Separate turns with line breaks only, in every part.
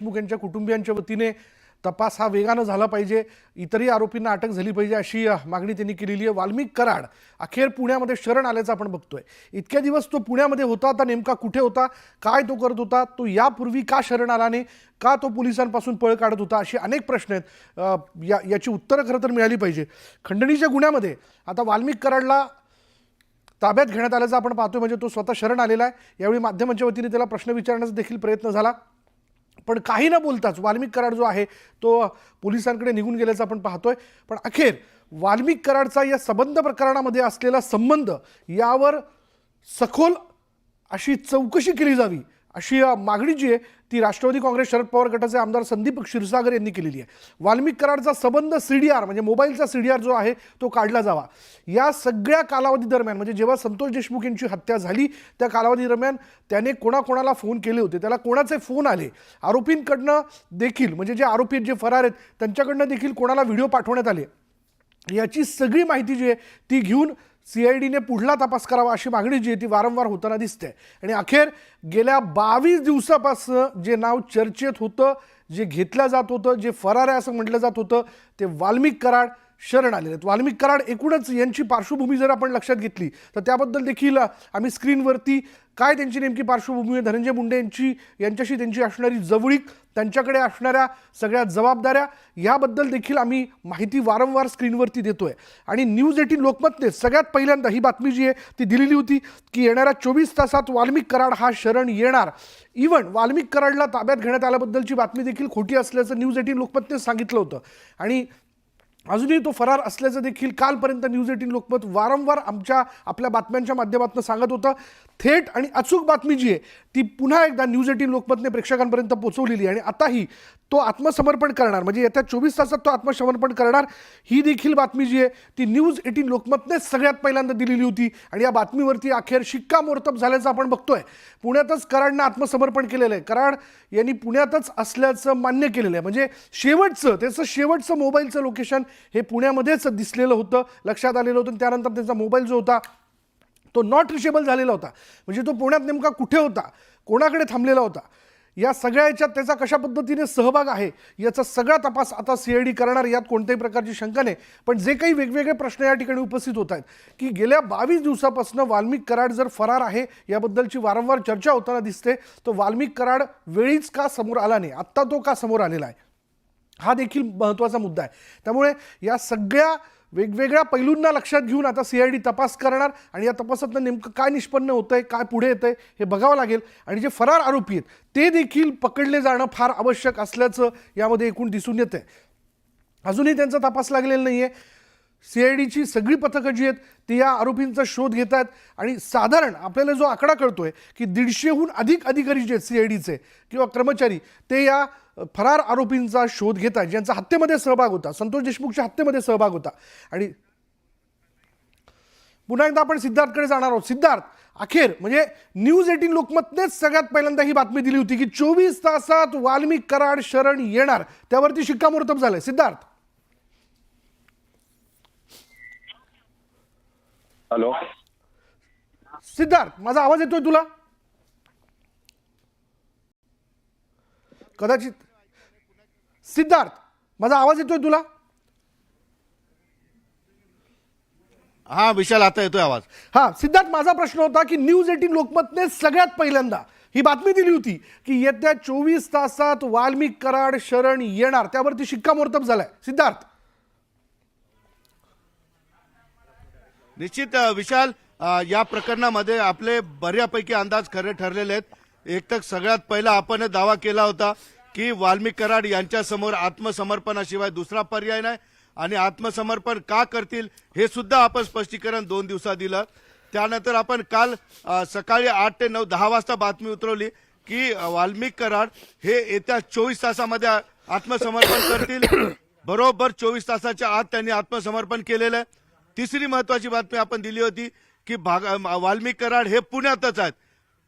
देशमुख यांच्या कुटुंबियांच्या वतीने तपास हा वेगानं झाला पाहिजे, इतरही आरोपींना अटक झाली पाहिजे अशी मागणी त्यांनी केलेली आहे। वाल्मिक कराड अखेर पुण्यामध्ये शरण आल्याचं आपण बघतोय। इतक्या दिवस तो पुण्यामध्ये होता, आता नेमका कुठे होता, काय तो करत होता, तो यापूर्वी का शरण आला नाही, का तो पोलिसांपासून पळ काढत होता, अशी अनेक प्रश्न आहेत। याची उत्तरं खरं तर मिळाली पाहिजे। खंडणीच्या गुन्ह्यामध्ये आता वाल्मिक कराडला ताब्यात घेण्यात आल्याचं आपण पाहतोय, म्हणजे तो स्वतः शरण आलेला आहे। यावेळी माध्यमांच्या वतीने त्याला प्रश्न विचारण्याचा देखील प्रयत्न झाला, पण काही न बोलताच वाल्मिक कराड जो आहे तो पोलिसांकडे निघून गेल्याचं आपण पाहतोय। पण अखेर वाल्मिक कराडचा या संबंध प्रकरणामध्ये असलेला संबंध यावर सखोल अशी चौकशी केली जावी अशी मागणी जी आहे ती राष्ट्रवादी काँग्रेस शरद पवार गटाचे आमदार संदीप क्षीरसागर यांनी केलेली आहे। वाल्मिक कराडचा संबंध सीडीआर म्हणजे मोबाईलचा सीडीआर जो आहे तो काढला जावा। या सगळ्या कालावधी दरम्यान म्हणजे जेव्हा संतोष देशमुख यांची हत्या झाली त्या कालावधी दरम्यान त्याने कोणाकोणाला फोन केले होते, त्याला कोणाचे फोन आले, आरोपींकडनं देखील म्हणजे जे आरोपी जे फरार आहेत त्यांच्याकडनं देखील कोणाला व्हिडिओ पाठवण्यात आले, याची सगळी माहिती जी आहे ती घेऊन सीआयडीने पुढला तपास करावा अशी मागणी जी आहे ती वारंवार होताना दिसते। आणि अखेर गेल्या 22 दिवसापासून जे नाव चर्चेत होतं, जे घेतलं जात होतं, जे फरार आहे असं म्हटलं जात होतं, ते वाल्मिक कराड शरण आलेले आहेत। वाल्मिक कराड एकूणच यांची पार्श्वभूमी जर आपण लक्षात घेतली तर त्याबद्दल देखील आम्ही स्क्रीनवरती काय त्यांची नेमकी पार्श्वभूमी आहे, धनंजय मुंडे यांच्याशी त्यांची असणारी जवळीक, त्यांच्याकडे असणाऱ्या सगळ्या जबाबदाऱ्या याबद्दल देखील आम्ही माहिती वारंवार स्क्रीनवरती देतोय। आणि न्यूज 18 लोकमतने सगळ्यात पहिल्यांदा ही बातमी जी आहे ती दिलेली होती की येणाऱ्या 24 तासात वाल्मिक कराड हा शरण येणार। इव्हन वाल्मिक कराडला ताब्यात घेण्यात आल्याबद्दलची बातमी देखील खोटी असल्याचं न्यूज 18 लोकमतने सांगितलं होतं आणि अजूनही तो फरार असल्याचं देखील कालपर्यंत न्यूज 18 लोकमत वारंवार आपल्या बातम्यांच्या माध्यमातून सांगत होतं। थेट आणि अचूक बातमी जी आहे ती पुन्हा एकदा न्यूज 18 लोकमतने प्रेक्षकांपर्यंत पोहोचवलेली आणि आताही तो आत्मसमर्पण करणार, म्हणजे येत्या 24 तासात तो आत्मसमर्पण करणार ही देखील बातमी जी आहे ती न्यूज 18 लोकमतने सगळ्यात पहिल्यांदा दिलेली होती। आणि या बातमीवरती अखेर शिक्कामोर्तब झाल्याचं आपण बघतोय। पुण्यातच कराडनं आत्मसमर्पण केलेलं आहे, कराड यांनी पुण्यातच असल्याचं मान्य केलेलं आहे, म्हणजे त्याचं शेवटचं मोबाईलचं लोकेशन हे पुण्यामध्येच दिसलेलं होतं, लक्षात आलेलं होतं। त्यानंतर त्याचा मोबाईल जो होता तो नॉट रिचेबल झालेला होता, म्हणजे तो पुण्यात नेमका कुठे होता, कोणाकडे थांबलेला होता, या सगळ्या याच्यात त्याचा कशा पद्धतीने सहभाग आहे याचा सगळा तपास आता सीआयडी करणार, यात कोणत्याही प्रकारची शंका नाही। पण जे काही वेगवेगळे प्रश्न या ठिकाणी उपस्थित होत आहेत की गेल्या 22 दिवसापासून वाल्मिक कराड जर फरार आहे याबद्दलची वारंवार चर्चा होताना दिसते, तो वाल्मिक कराड वेळीच का समोर आला नाही, आत्ता तो का समोर आलेला आहे, हा देखील महत्त्वाचा मुद्दा आहे। त्यामुळे या सगळ्या वेगवेगळ्या पैलूंना लक्षात घेऊन आता सीआयडी तपास करणार आणि या तपासातनं नेमकं काय निष्पन्न होतंय, काय पुढे येतंय हे बघावं लागेल। आणि जे फरार आरोपी आहेत ते देखील पकडले जाणं फार आवश्यक असल्याचं यामध्ये एकूण दिसून येतंय। अजूनही त्यांचा तपास लागलेला नाही आहे। सीआयडीची सगळी पथकं जी आहेत ती या आरोपींचा शोध घेत आहेत आणि साधारण आपल्याला जो आकडा कळतोय की 150हून अधिक अधिकारी जे आहेत सीआयडीचे किंवा कर्मचारी ते या फरार आरोपींचा शोध घेत आहेत, ज्यांचा हत्येमध्ये सहभाग होता, संतोष देशमुखच्या हत्येमध्ये सहभाग होता। आणि पुन्हा एकदा आपण सिद्धार्थकडे जाणार आहोत। सिद्धार्थ, अखेर म्हणजे न्यूज 18 लोकमतनेच सगळ्यात पहिल्यांदा ही बातमी दिली होती की 24 तासात वाल्मिक कराड शरण येणार, त्यावरती शिक्कामोर्तब झालंय। सिद्धार्थ,
हॅलो
सिद्धार्थ माझा आवाज येतोय तुला? कदाचित सिद्धार्थ माझा आवाज येतोय तुला?
हा विशाल, आता येतोय आवाज।
हा सिद्धार्थ, माझा प्रश्न होता की न्यूज 18 लोकमतने सगळ्यात पहिल्यांदा ही बातमी दिली होती की येत्या 24 तासात वाल्मिक कराड शरण येणार, त्यावरती शिक्कामोर्तब झालाय। सिद्धार्थ,
निश्चित विशाल, या प्रकरणामध्ये आपले बऱ्यापैकी अंदाज खरे ठरलेले आहेत। एक तर सगळ्यात पहिला आपण दावा केला होता की वाल्मिक कराड यांच्यासमोर आत्मसमर्पणाशिवाय दुसरा पर्याय नाही आणि आत्मसमर्पण का करतील हे सुद्धा आपण स्पष्टीकरण 2 दिवसात दिलं। त्यानंतर आपण काल सकाळी 8 ते 9 10 वाजता बातमी उतरवली की वाल्मिक कराड हे येत्या 24 तासामध्ये आत्मसमर्पण करतील। बरोबर 24 तासाच्या आत त्यांनी आत्मसमर्पण केलेलं आहे। तिसरी महत्वाची बातमी आपण दिली होती की वाल्मिक कराड हे पुण्यातच आहेत।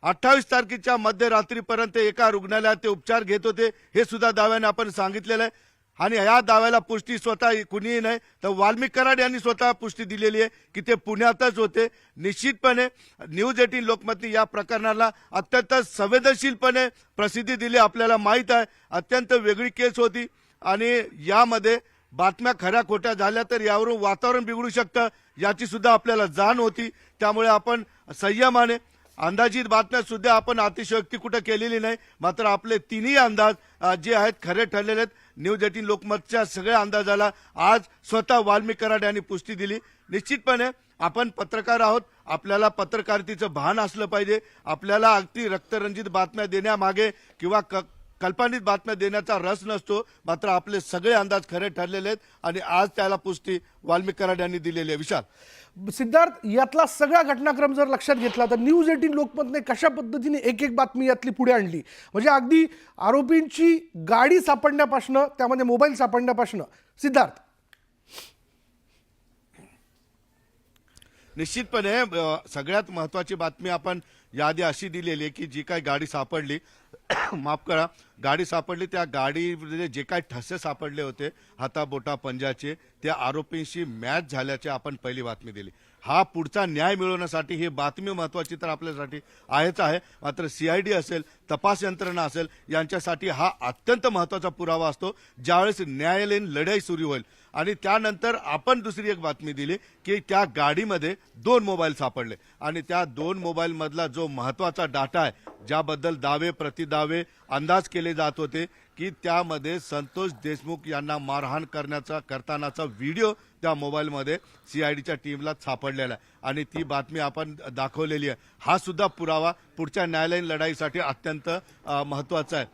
28 तारखेच्या मध्यरात्रीपर्यंत एका रुग्णालयात ते उपचार घेत होते, हे सुद्धा दाव्याने आपण सांगितलेलं आहे। आणि या दाव्याला पुष्टी स्वतः कुणीही नाही तर वाल्मिक कराड यांनी स्वतः पुष्टी दिलेली आहे की ते पुण्यातच होते. निश्चितपणे न्यूज 18 लोकमतने या प्रकरणाला अत्यंत संवेदनशीलपणे प्रसिद्धी दिली. आपल्याला माहीत आहे अत्यंत वेगळी केस होती आणि यामध्ये बातम्या खऱ्या खोट्या झाल्या तर यावरून वातावरण बिघडू शकतं याची सुद्धा आपल्याला जाण होती. त्यामुळे आपण संयमाने अंदाजित बातम्या सुद्धा आपण अतिशयोक्ती कुठं केलेली नाही. मात्र आपले तिन्ही अंदाज जे आहेत खरे ठरलेले आहेत. न्यूज 18 लोकमतच्या सगळ्या अंदाजाला आज स्वतः वाल्मिक कराड यांनी पुष्टी दिली. निश्चितपणे आपण पत्रकार आहोत, आपल्याला पत्रकारितेचं भान असलं पाहिजे. आपल्याला अगदी रक्तरंजित बातम्या देण्यामागे किंवा कल्पनित बातम्या देण्याचा रस नसतो. मात्र आपले सगळे अंदाज खरे ठरलेले आहेत आणि आज त्याला पुष्टी वाल्मिक कराड यांनी दिलेली आहे. विशाल,
सिद्धार्थ, यातला सगळा घटनाक्रम जर लक्षात घेतला तर न्यूज 18 लोकमतने कशा पद्धतीने एक एक बातमी यातली पुढे आणली, म्हणजे अगदी आरोपींची गाडी सापडण्यापासून त्यामध्ये मोबाईल सापडण्यापासून. सिद्धार्थ,
निश्चितपणे सगळ्यात महत्वाची बातमी आपण यादी अशी दिलेली आहे की जी काही गाडी सापडली माफ करा गाडी सापडली त्या गाडीमध्ये जे काही ठसे सापडले होते हाताबोटा पंजाचे त्या आरोपींशी मॅच झाल्याची आपण पहिली बातमी दिली. हा पुढचा न्याय मिळवण्यासाठी ही बातमी महत्वाची तर आपल्यासाठी आहेच आहे. मात्र CID असेल, तपास यंत्रणा असेल यांच्यासाठी हा अत्यंत महत्वाचा पुरावा असतो ज्यावेळेस न्यायालयीन लढाई सुरू होईल. आणि त्यानंतर आपण दुसरी एक बातमी दिली की त्या गाडीमध्ये 2 मोबाईल सापडले आणि त्या 2 मोबाईल मधला जो महत्वाचा डाटा आहे ज्याबद्दल दावे प्रतिदावे अंदाज केले जात होते की त्यामध्ये संतोष देशमुख यांना मारहाण करतानाचा व्हिडिओ त्या मोबाईलमध्ये CIDच्या टीमला सापडलेला आहे आणि ती बातमी आपण दाखवलेली आहे. हा सुद्धा पुरावा पुढच्या न्यायालयीन लढाईसाठी अत्यंत महत्वाचा आहे.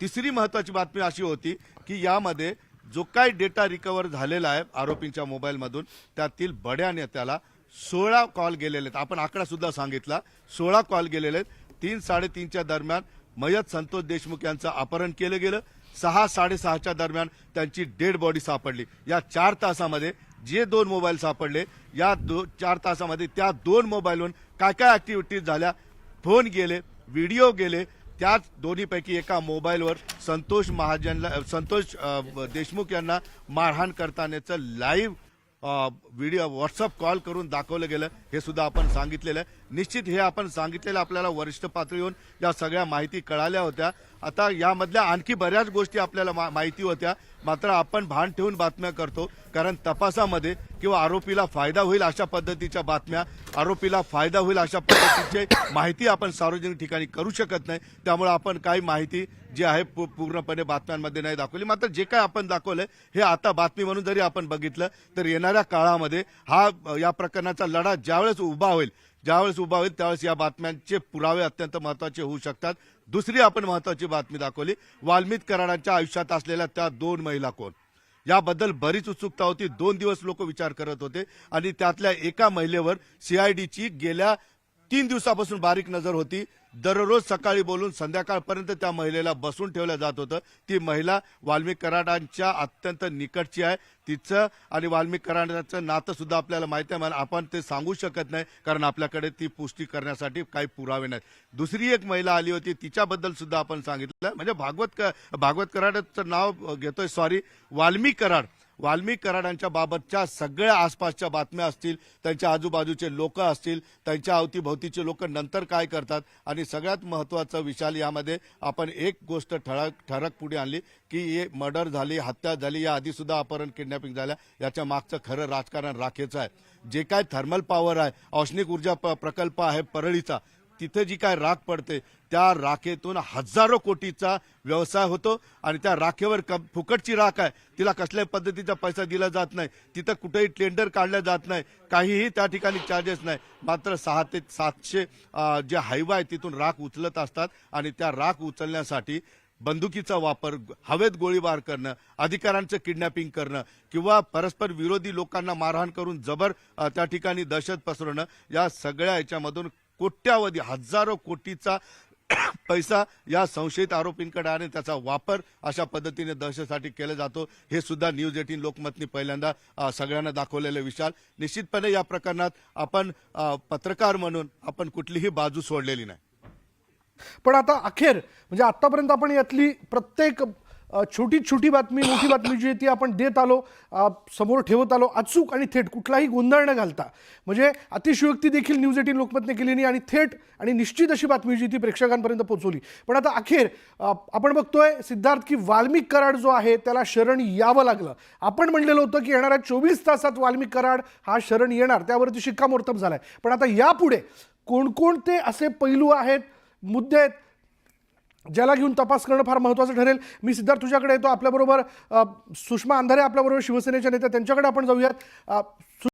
तिसरी महत्वाची बातमी अशी होती की यामध्ये जो काही डेटा रिकव्हर झालेला आहे आरोपींच्या मोबाईलमधून त्यातील बड्या नेत्याला 16 कॉल गेलेले आहेत. आपण आकडा सुद्धा सांगितला, 16 कॉल गेलेले आहेत. 3-3:30च्या दरम्यान मयत संतोष देशमुख यांचं अपहरण केलं गेलं. 6-6:30च्या दरम्यान त्यांची डेड बॉडी सापडली. या 4 तासामध्ये जे 2 मोबाईल सापडले या 4 तासामध्ये त्या 2 मोबाईलवरून काय काय ऍक्टिव्हिटीज झाल्या, फोन गेले, व्हिडिओ गेले. त्याच दोन्हीपैकी एका मोबाईलवर संतोष देशमुख यांना मारहाण करतानाचं लाईव्ह व्हिडिओ व्हॉट्सअप कॉल करून दाखवलं गेलं. हे सुद्धा आपण सांगितलेलं आहे. निश्चित हे आपण सांगितलेलं आपल्याला वरिष्ठ पातळीवर या सगळ्या माहिती कळाल्या होत्या. आता यामधल्या आणखी बऱ्याच गोष्टी आपल्याला माहिती होत्या. मात्र आपण भान ठेवून बातम्या करतो कारण तपासामध्ये किंवा आरोपीला फायदा होईल अशा पद्धतीच्या बातम्या, आरोपीला फायदा होईल अशा पद्धतीची माहिती आपण सार्वजनिक ठिकाणी करू शकत नाही. त्यामुळे आपण काही माहिती जी आहे पूर्णपणे बातम्यांमध्ये नाही दाखवली. मात्र जे काय आपण दाखवलंय हे आता बातमी म्हणून जरी आपण बघितलं तर येणाऱ्या काळामध्ये या प्रकरणाचा लढा ज्यावेळेस उभा होईल त्यावेळेस या बातम्यांचे पुरावे अत्यंत महत्वाचे होऊ शकतात. दुसरी आपण महत्वाची बातमी दाखवली वाल्मिक कराडांच्या आयुष्यात असलेल्या त्या 2 महिला कोण याबद्दल बरीच उत्सुकता होती. 2 दिवस लोक विचार करत होते आणि त्यातल्या एका महिलेवर CIDची गेल्या 3 दिवसापासून बारीक नजर होती. दररोज सकाळी बोलून संध्याकाळपर्यंत त्या महिलेला बसून ठेवलं जात होतं. ती महिला वाल्मिक कराडांच्या अत्यंत निकटची आहे. तिचं आणि वाल्मिक कराडांचं नातं सुद्धा आपल्याला माहिती आहे. आपण ते सांगू शकत नाही कारण आपल्याकडे ती पुष्टी करण्यासाठी काही पुरावे नाहीत. दुसरी एक महिला आली होती तिच्याबद्दल सुद्धा आपण सांगितलं. म्हणजे भागवत कराडांचं नाव घेतोय वाल्मिक कराडांच्या बाबतच्या सगळ्या आसपासच्या बातम्या असतील, त्यांच्या आजूबाजूचे लोक असतील, त्यांच्या अवतीभोवतीचे लोक नंतर काय करतात आणि सगळ्यात महत्वाचं विशाल यामध्ये आपण एक गोष्ट ठळक पुढे आणली की हे मर्डर झाली, हत्या झाली, या आधी सुद्धा अपहरण किडनॅपिंग झाल्या. याच्या मागचं खरं राजकारण राखेचं आहे. जे काय थर्मल पॉवर आहे, औष्णिक ऊर्जा प्रकल्प आहे परळीचा, तिथे जी काय राख पडते त्या राखेतून हजारो कोटीचा व्यवसाय होतो आणि त्या राखेवर फुकटची राख आहे, तिला कसल्याही पद्धतीचा पैसा दिला जात नाही, तिथं कुठेही टेंडर काढलं जात नाही, काहीही त्या ठिकाणी चार्जेस नाही. मात्र 600 ते 700 जे हायवे आहे तिथून राख उचलत असतात आणि त्या राख उचलण्यासाठी बंदुकीचा वापर, हवेत गोळीबार करणं, अधिकाऱ्यांचं किडनॅपिंग करणं किंवा परस्पर विरोधी लोकांना मारहाण करून त्या ठिकाणी दहशत पसरवणं, या सगळ्या याच्यामधून कोट्यावधी हजारो कोटीचा पैसा या संशयित आरोपींकडे आणि त्याचा वापर अशा पद्धतीने दहशतीसाठी केला जातो. हे सुद्धा न्यूज 18 लोकमतनी पहिल्यांदा सगळ्यांना दाखवलेलं विशाल. निश्चितपणे या प्रकरणात आपण पत्रकार म्हणून आपण कुठलीही बाजू सोडलेली नाही.
पण आता अखेर म्हणजे आतापर्यंत आपण यातली प्रत्येक छोटी छोटी बातमी मोठी बातमी जी आहे ती आपण देत आलो, समोर ठेवत आलो, अचूक आणि थेट, कुठलाही गोंधळ न घालता. म्हणजे अतिशयोक्ती देखील न्यूज 18 लोकमतने केली नाही आणि थेट आणि निश्चित अशी बातमी जी ती प्रेक्षकांपर्यंत पोहोचवली. पण आता अखेर आपण बघतोय सिद्धार्थ की वाल्मिक कराड जो आहे त्याला शरण यावं लागलं. आपण म्हणलेलं होतं की येणाऱ्या 24 तासात वाल्मिक कराड हा शरण येणार, त्यावरती शिक्कामोर्तब झालाय. पण आता यापुढे कोणकोणते असे पैलू आहेत, मुद्दे आहेत ज्याला घेऊन तपास करणं फार महत्त्वाचं ठरेल. मी सिद्धार्थ तुझ्याकडे येतो. आपल्याबरोबर सुषमा अंधारे आपल्याबरोबर शिवसेनेच्या नेत्या, त्यांच्याकडे आपण जाऊयात.